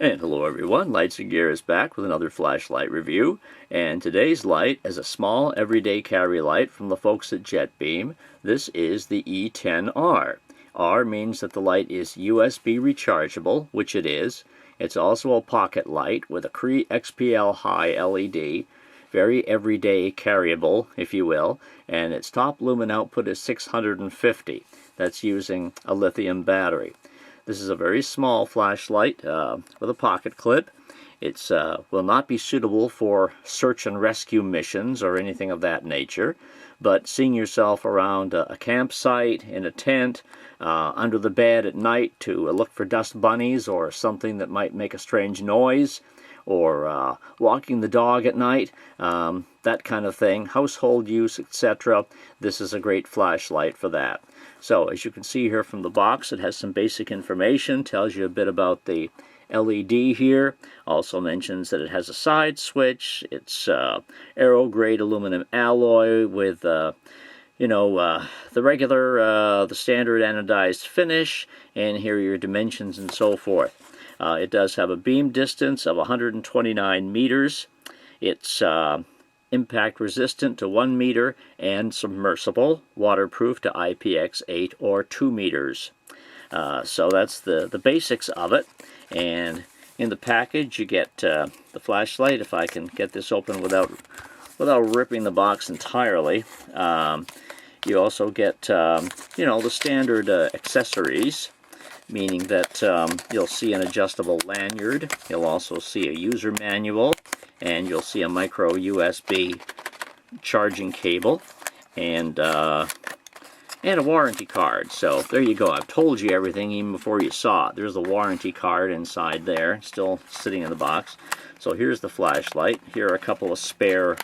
And hello everyone, Lights and Gear is back with another flashlight review, and today's light is a small everyday carry light from the folks at Jetbeam. This is the E10R. R means that the light is USB rechargeable, which it is. It's also a pocket light with a Cree XPL high LED, very everyday carryable, if you will, and its top lumen output is 650. That's using a lithium battery. This is a very small flashlight with a pocket clip. It will not be suitable for search and rescue missions or anything of that nature, but seeing yourself around a campsite, in a tent, under the bed at night to look for dust bunnies or something that might make a strange noise, or walking the dog at night, that kind of thing, household use, etc. This is a great flashlight for that. So as you can see here from the box, it has some basic information, tells you a bit about the LED here, also mentions that it has a side switch, it's aero grade aluminum alloy with the regular, the standard anodized finish, and here are your dimensions and so forth. It does have a beam distance of 129 meters. It's impact resistant to 1 meter and submersible, waterproof to IPX8 or 2 meters. So that's the basics of it. And in the package you get the flashlight, if I can get this open without ripping the box entirely. You also get the standard accessories, meaning that you'll see an adjustable lanyard, you'll also see a user manual, and you'll see a micro USB charging cable, and a warranty card. So there you go. I've told you everything even before you saw it. There's the warranty card inside there, still sitting in the box. So here's the flashlight. Here are a couple of spare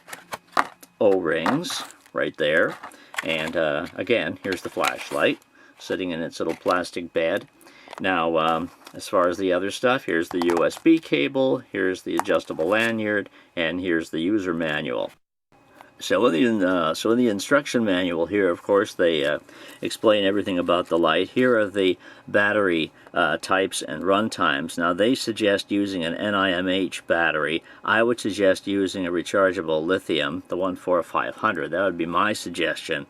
O-rings right there. And again, here's the flashlight sitting in its little plastic bed. Now, as far as the other stuff, here's the USB cable, here's the adjustable lanyard, and here's the user manual. So in the instruction manual here, of course, they explain everything about the light. Here are the battery types and run times. Now, they suggest using an NiMH battery. I would suggest using a rechargeable lithium, the 14500. That would be my suggestion.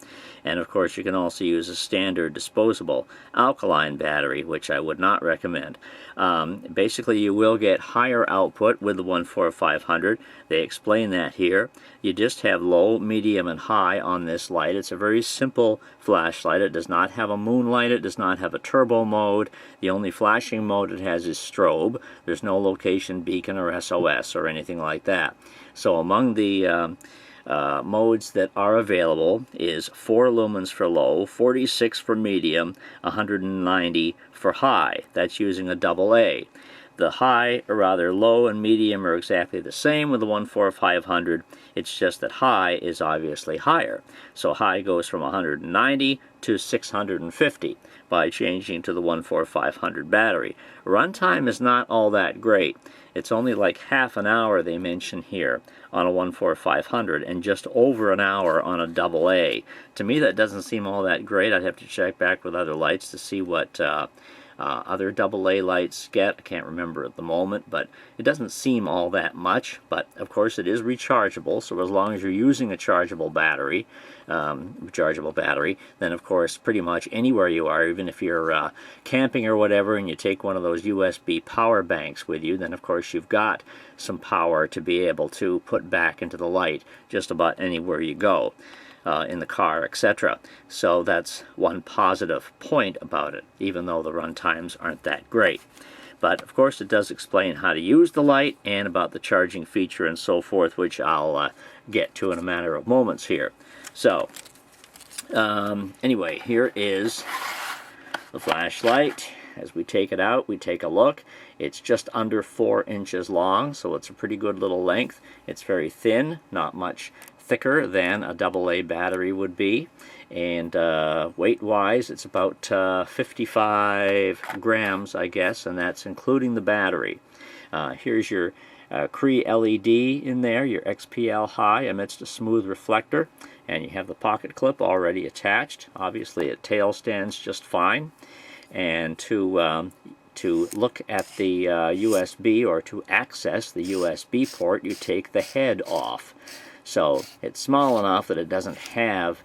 And of course, you can also use a standard disposable alkaline battery, which I would not recommend. Basically, you will get higher output with the 14500. They explain that here. You just have low, medium, and high on this light. It's a very simple flashlight. It does not have a moonlight. It does not have a turbo mode. The only flashing mode it has is strobe. There's no location beacon or SOS or anything like that. So among the modes that are available is 4 lumens for low, 46 for medium, 190 for high. That's using a AA. The high, or rather low and medium, are exactly the same with the 14500. It's just that high is obviously higher. So high goes from 190 to 650 by changing to the 14500 battery. Runtime is not all that great. It's only like half an hour, they mention here, on a 14500, and just over an hour on a AA. To me, that doesn't seem all that great. I'd have to check back with other lights to see what other AA lights get. I can't remember at the moment, but it doesn't seem all that much. But of course, it is rechargeable, so as long as you're using a rechargeable battery, then of course, pretty much anywhere you are, even if you're camping or whatever, and you take one of those USB power banks with you, then of course you've got some power to be able to put back into the light just about anywhere you go. In the car, etc. So that's one positive point about it, even though the run times aren't that great. But of course it does explain how to use the light and about the charging feature and so forth, which I'll get to in a matter of moments here. So anyway, here is the flashlight. As we take it out, we take a look. It's just under 4 inches long, so it's a pretty good little length. It's very thin, not much thicker than a AA battery would be, and weight-wise it's about 55 grams, I guess, and that's including the battery. Here's your Cree LED in there, your XPL high, amidst a smooth reflector, And you have the pocket clip already attached. Obviously it tail stands just fine. And to look at the USB, or to access the USB port, you take the head off. So it's small enough that it doesn't have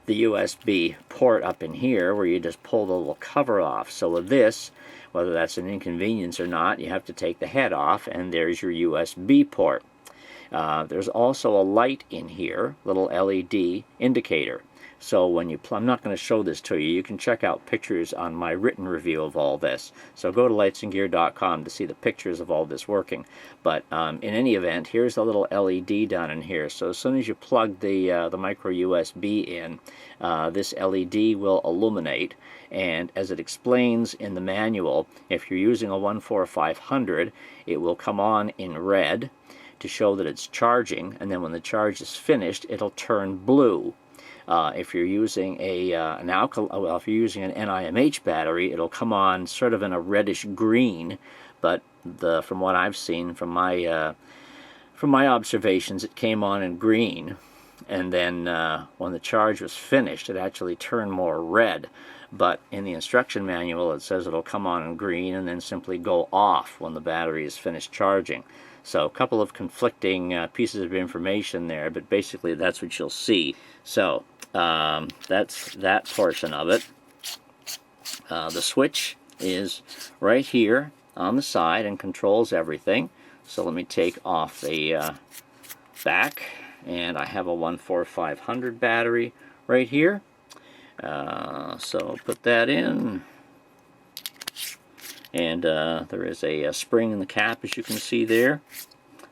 the USB port up in here where you just pull the little cover off. So with this, whether that's an inconvenience or not, you have to take the head off, and there's your USB port. There's also a light in here, little LED indicator. So when you I'm not going to show this to you. You can check out pictures on my written review of all this. So go to lightsandgear.com to see the pictures of all this working. But in any event, here's a little LED down in here. So as soon as you plug the micro USB in, this LED will illuminate. And as it explains in the manual, if you're using a 14500, it will come on in red to show that it's charging, and then when the charge is finished, it'll turn blue. If you're using an NiMH battery, it'll come on sort of in a reddish green, but from what I've seen from my observations, it came on in green, and then when the charge was finished, it actually turned more red. But in the instruction manual, it says it'll come on in green and then simply go off when the battery is finished charging. So a couple of conflicting pieces of information there, but basically that's what you'll see. So that's that portion of it. The switch is right here on the side and controls everything. So let me take off the back, and I have a 14500 battery right here. So put that in, and there is a spring in the cap, as you can see there.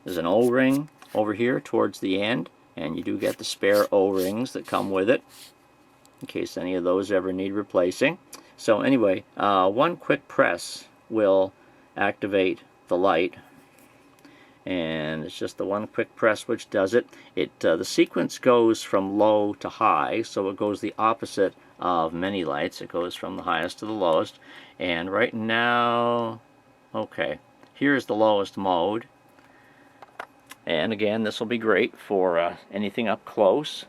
There's an O-ring over here towards the end, and you do get the spare O-rings that come with it in case any of those ever need replacing. So anyway, one quick press will activate the light, and it's just the one quick press which does it. The sequence goes from low to high, so it goes the opposite of many lights. It goes from the highest to the lowest, and right now, okay, here's the lowest mode. And again, this will be great for anything up close.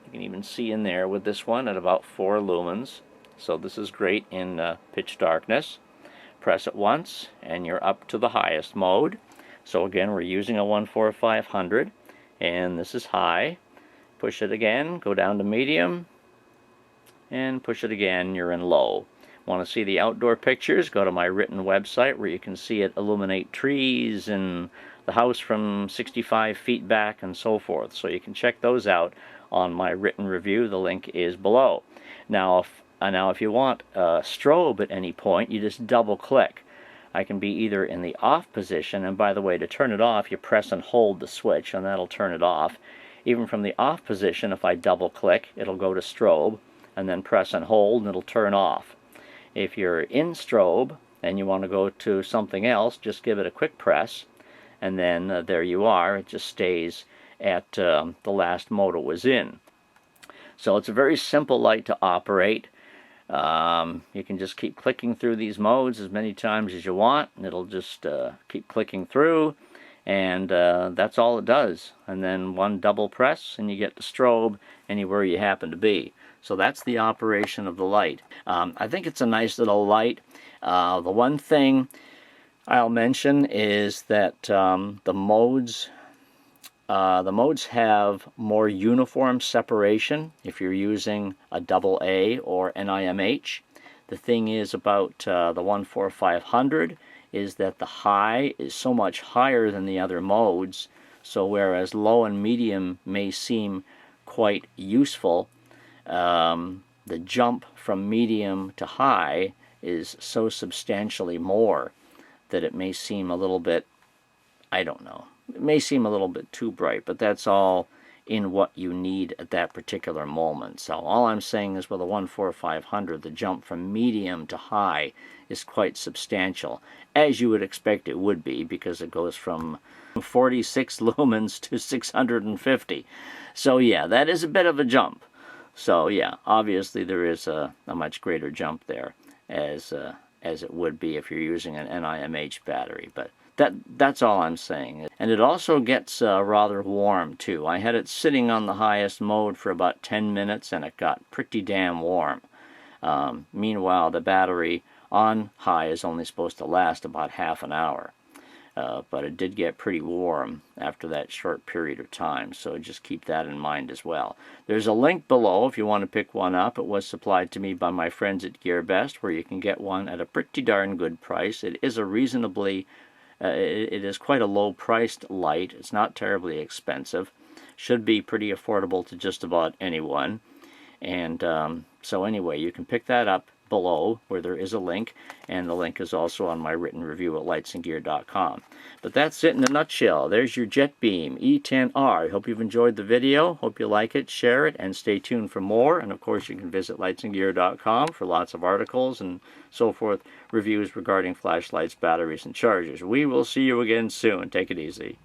You can even see in there with this one at about 4 lumens. So this is great in pitch darkness. Press it once and you're up to the highest mode. So again, we're using a 14500, and this is high. Push it again, go down to medium, and push it again, you're in low. Want to see the outdoor pictures? Go to my written website where you can see it illuminate trees and the house from 65 feet back and so forth. So you can check those out on my written review. The link is below. Now if you want a strobe at any point, you just double click. I can be either in the off position, and by the way, to turn it off, you press and hold the switch, and that'll turn it off. Even from the off position, if I double click, it'll go to strobe, and then press and hold, and it'll turn off. If you're in strobe and you want to go to something else, just give it a quick press, and then there you are. It just stays at the last mode it was in. So it's a very simple light to operate. You can just keep clicking through these modes as many times as you want, and it'll just keep clicking through, and that's all it does. And then one double press and you get the strobe anywhere you happen to be. So that's the operation of the light. I think it's a nice little light. The one thing I'll mention is that the modes have more uniform separation if you're using a AA or NiMH. The thing is about the 14500 is that the high is so much higher than the other modes, so whereas low and medium may seem quite useful, the jump from medium to high is so substantially more that it may seem a little bit, I don't know, it may seem a little bit too bright, but that's all in what you need at that particular moment. So all I'm saying is with a 14500, the jump from medium to high is quite substantial, as you would expect it would be, because it goes from 46 lumens to 650. So yeah, that is a bit of a jump. So yeah, obviously there is a much greater jump there as it would be if you're using an NiMH battery. But That's all I'm saying. And it also gets rather warm too. I had it sitting on the highest mode for about 10 minutes and it got pretty damn warm. Meanwhile, the battery on high is only supposed to last about half an hour. But it did get pretty warm after that short period of time, so just keep that in mind as well. There's a link below if you want to pick one up. It was supplied to me by my friends at GearBest, where you can get one at a pretty darn good price. It is a reasonably, it is quite a low-priced light. It's not terribly expensive. Should be pretty affordable to just about anyone. And so anyway, you can pick that up below where there is a link, and the link is also on my written review at lightsandgear.com. But that's it in a nutshell. There's your Jetbeam E10R. I hope you've enjoyed the video. Hope you like it, share it, and stay tuned for more. And of course you can visit lightsandgear.com for lots of articles and so forth, reviews regarding flashlights, batteries, and chargers. We will see you again soon. Take it easy.